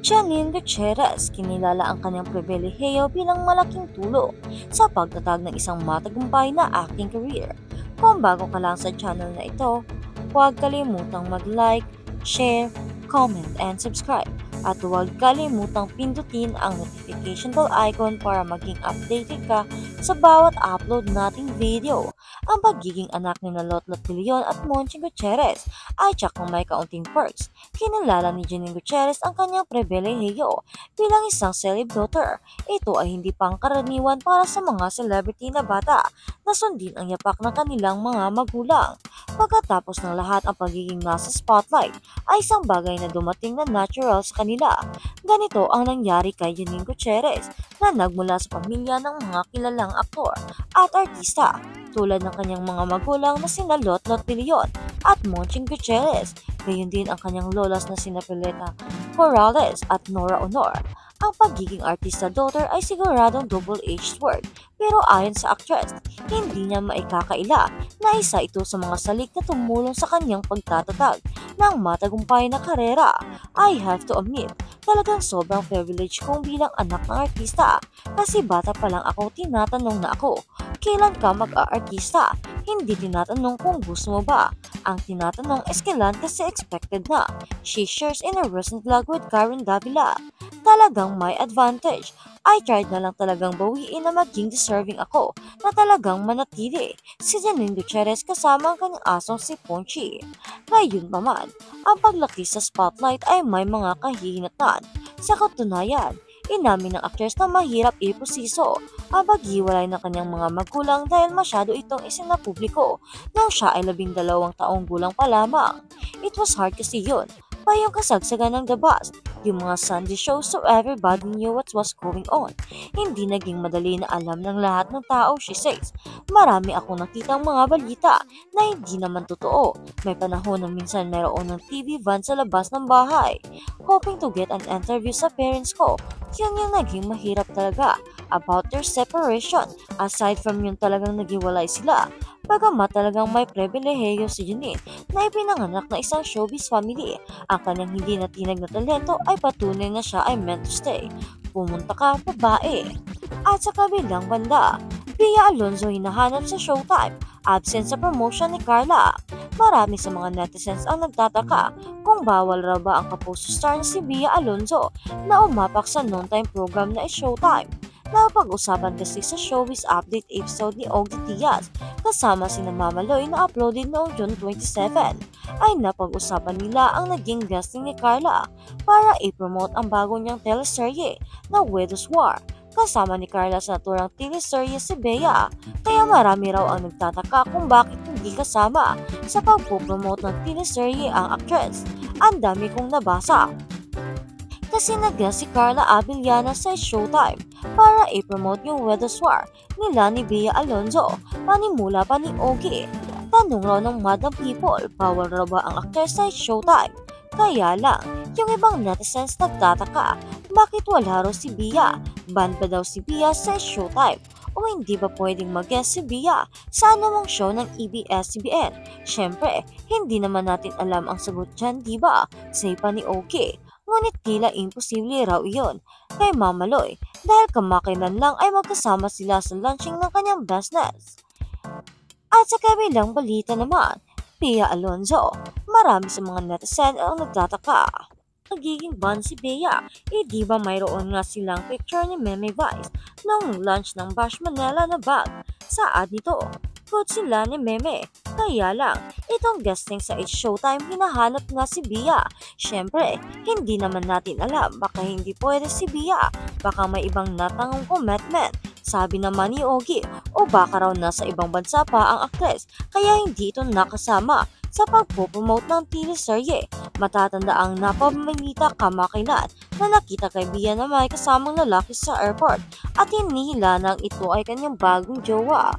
Janine Gutierrez, kinilala ang kanyang pribilehiyo bilang malaking tulong sa pagtatag ng isang matagumpay na acting career. Kung bago ka lang sa channel na ito, huwag kalimutang mag-like, share, comment, and subscribe. At huwag kalimutang pindutin ang notification bell icon para maging updated ka sa bawat upload nating video. Ang pagiging anak ni Lotlot de Leon at Monching Gutierrez ay tsaktong may kaunting perks. Kinilala ni Janine Gutierrez ang kanyang pribilehiyo bilang isang celeb daughter. Ito ay hindi pangkaraniwan para sa mga celebrity na bata na sundin ang yapak ng kanilang mga magulang. Pagkatapos ng lahat, ang pagiging nasa spotlight ay isang bagay na dumating na natural sa kanila. Ganito ang nangyari kay Janine Gutierrez na nagmula sa pamilya ng mga kilalang aktor at artista tulad ng kanyang mga magulang na sina Lotlot de Leon at Monching Gutierrez, gayon din ang kanyang lolas na sina Pileta Corrales at Nora Honor. Ang pagiging artista daughter ay siguradong double-edged sword, pero ayon sa actress, hindi niya maikakaila na isa ito sa mga salik na tumulong sa kanyang pagtatatag ng matagumpay na karera. I have to admit, talagang sobrang privilege kong bilang anak ng artista kasi bata pa lang ako tinatanong na ako, kailan ka mag-aartista? Hindi tinatanong kung gusto mo ba. Ang tinatanong is kailan kasi expected na. She shares in a recent vlog with Karen Davila. Talagang may advantage. I tried na lang talagang bawiin na maging deserving ako na talagang manatili. Si Janine Gutierrez kasama ang kanyang asong si Ponchi. Ngayon pa man, ang paglaki sa spotlight ay may mga kahihinatan. Sa katunayan, inamin ng actress na mahirap ipusiso ang paghiwalay ng kanyang mga magulang dahil masyado itong isinapubliko nang siya ay 12 taong gulang pa lamang. It was hard kasi yun pa yung kasagsagan ng The Bust, yung mga Sunday shows so everybody knew what was going on. Hindi naging madali na alam ng lahat ng tao, she says. Marami akong nakitang mga balita na hindi naman totoo. May panahon na minsan mayroon ng TV van sa labas ng bahay. Hoping to get an interview sa parents ko. Yun yung naging mahirap talaga about their separation. Aside from yung talagang naghiwalay sila. Bagamat talagang may pribilehiyo si Janine na ipinanganak na isang showbiz family, ang kanyang hindi natinag na talento ay patunay na siya ay meant to stay. Pumunta ka, babae. At sa kabilang banda, Bea Alonzo hinahanap sa Showtime, absent sa promotion ni Carla. Marami sa mga netizens ang nagtataka kung bawal raw ba ang kapuso star na si Bea Alonzo na umapak sa noontime program na Showtime. Napag-usapan kasi sa Showbiz Update episode ni Ogie Diaz kasama sina Mama Loy na uploaded noong June 27 ay napag-usapan nila ang naging guesting ni Carla para i-promote ang bago niyang teleserye na Widow's War. Kasama ni Carla sa naturang teleserye si Bea, kaya marami raw ang nagtataka kung bakit hindi kasama sa pagpopromote ng teleserye ang actress. Ang dami kong nabasa. Kasi nag-guest si Carla Abellana sa Showtime para i-promote yung Widow's War nila ni Bea Alonzo, panimula pa ni Ogie. Tanong raw ng Madam People, bawal raw ba ang actress sa Showtime? Kaya lang, yung ibang netizens nagtataka, bakit wala raw si Bea? Ban ba daw si Bea sa Showtime? O hindi ba pwedeng mag-guest si Bea sa anumang show ng ABS-CBN? Syempre, hindi naman natin alam ang sagot dyan, diba? Say pa ni Ogie. Ngunit tila imposible raw iyon kay Mama Loy dahil kamakailan lang ay magkasama sila sa launching ng kanyang business. At sa kabilang balita naman, Bea Alonzo, marami sa mga netizen ang nagtataka. Nagiging ban si Bea, di ba mayroon nga silang picture ni Meme Vice nung launch ng Bash Manila na bag. Sa ad nito, good sila ni Meme. Kaya lang, itong guesting sa Showtime hinahanap nga si Bea. Syempre, hindi naman natin alam, baka hindi pwede si Bea. Baka may ibang natangong commitment. Sabi naman ni Ogie, o baka raw nasa ibang bansa pa ang actress, kaya hindi ito nakasama sa pagpopromote ng teleserye. Matatanda ang napamamalita kamakailan na nakita kay Bea na may kasamang lalaki sa airport at hinihila nang ito ay kanyang bagong jowa.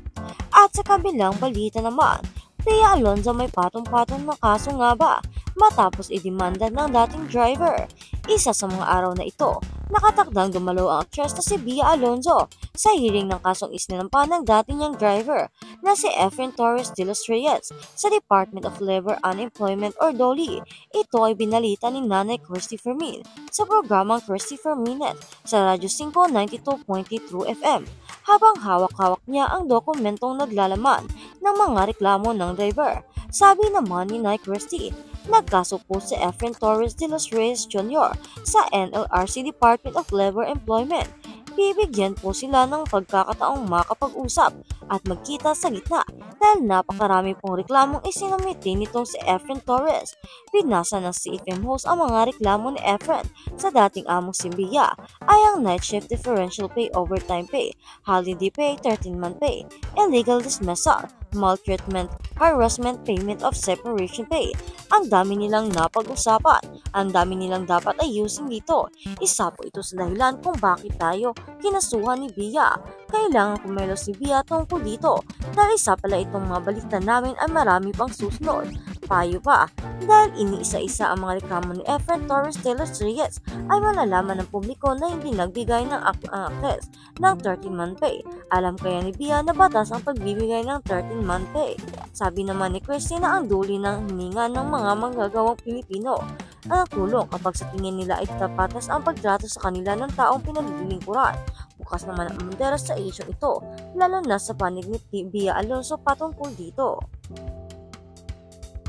At sa kabilang balita naman, Bea Alonzo may patong-patong na kaso nga ba matapos idemanda ng dating driver. Isa sa mga araw na ito, nakatakdang dumalo ang actress na si Bea Alonzo Sa hearing ng kasong isinampa ng dati niyang driver na si Efren Torres de los Reyes sa Department of Labor Unemployment or DOLE, ito ay binalita ni Nanay Kirsty Fermin sa programang Kirsty Ferminet sa Radyo 592.3 True FM habang hawak-hawak niya ang dokumentong naglalaman ng mga reklamo ng driver. Sabi naman ni Nanay Kirsty, nagkaso po si Efren Torres de los Reyes Jr. sa NLRC Department of Labor Employment. Bibigyan po sila ng pagkakataong makapag-usap at magkita sa gitna dahil napakarami pong reklamong isinumiti nitong si Efren Torres. Binasa ng CFM host ang mga reklamo ni Efren sa dating among si Bia ay ang night shift differential pay, overtime pay, holiday pay, 13-month pay, illegal dismissal, maltreatment, harassment, payment of separation pay. Ang dami nilang napag-usapan, ang dami nilang dapat ayusin dito. Isa po ito sa dahilan kung bakit tayo kinasuhan ni Bia. Kailangan kumelos si Bia tungkol dito dahil isa pala itong mga balitan namin ay marami pang susunod. Payo pa, dahil iniisa-isa ang mga reklamo ni Efren Torres de los Reyes ay malalaman ng publiko na hindi nagbigay ng aktes ng 13-month pay. Alam kaya ni Bia na batas ang pagbibigay ng 13-month pay. Sabi naman ni Kirsty na ang duli ng hininga ng mga manggagawang Pilipino ang tulong kapag sa tingin nila ay tapatas ang pagtrato sa kanila ng taong pinaglilingkuran. Bukas naman ang bandera sa isyong ito, lalo na sa panig ni Bia Alonso patungkol dito.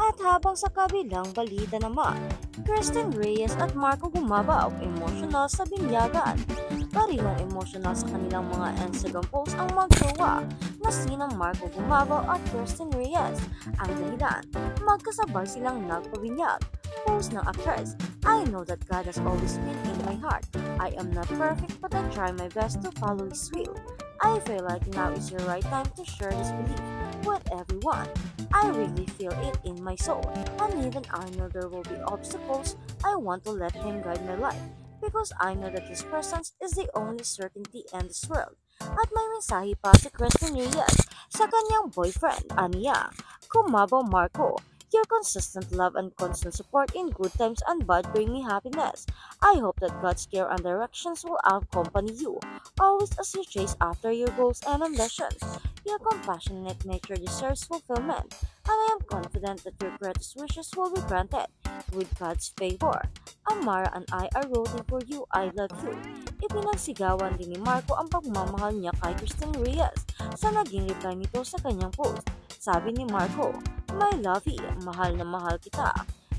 At habang sa kabilang balita naman, Kirsten Reyes at Marco Gumabaw emosyonal sa binyagan. Parehong emosyonal sa kanilang mga Instagram posts ang magjowa na sinang Marco Gumabaw at Kirsten Reyes. Ang dahilan, magkasabay silang nagpabinyag. Post ng actress, I know that God has always been in my heart. I am not perfect but I try my best to follow His will. I feel like now is the right time to share this belief with everyone. I really feel it in my soul, and even I know there will be obstacles, I want to let Him guide my life, because I know that His presence is the only certainty in this world. At may mensahe pa si Kirsten Reyes sa kanyang boyfriend, aniya, Gumabaw Marco. Your consistent love and constant support in good times and bad bring me happiness. I hope that God's care and directions will accompany you, always as you chase after your goals and ambitions. Your compassionate nature deserves fulfillment, and I am confident that your greatest wishes will be granted with God's favor. Amara and I are rooting for you. I love you. Ipinagsigawan din ni Marco ang pagmamahal niya kay Kirsten Reyes sa naging reply nito sa kanyang post. Sabi ni Marco, My lovey, mahal na mahal kita.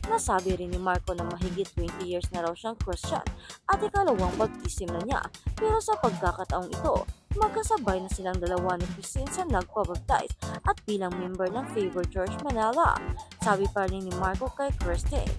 Nasabi rin ni Marco na mahigit 20 years na raw siyang Christian at ikalawang baptism na niya, pero sa pagkakataong ito, magkasabay na silang dalawa ni Christine sa nagpabaptize at bilang member ng Favor Church Manila. Sabi pa rin ni Marco kay Christine,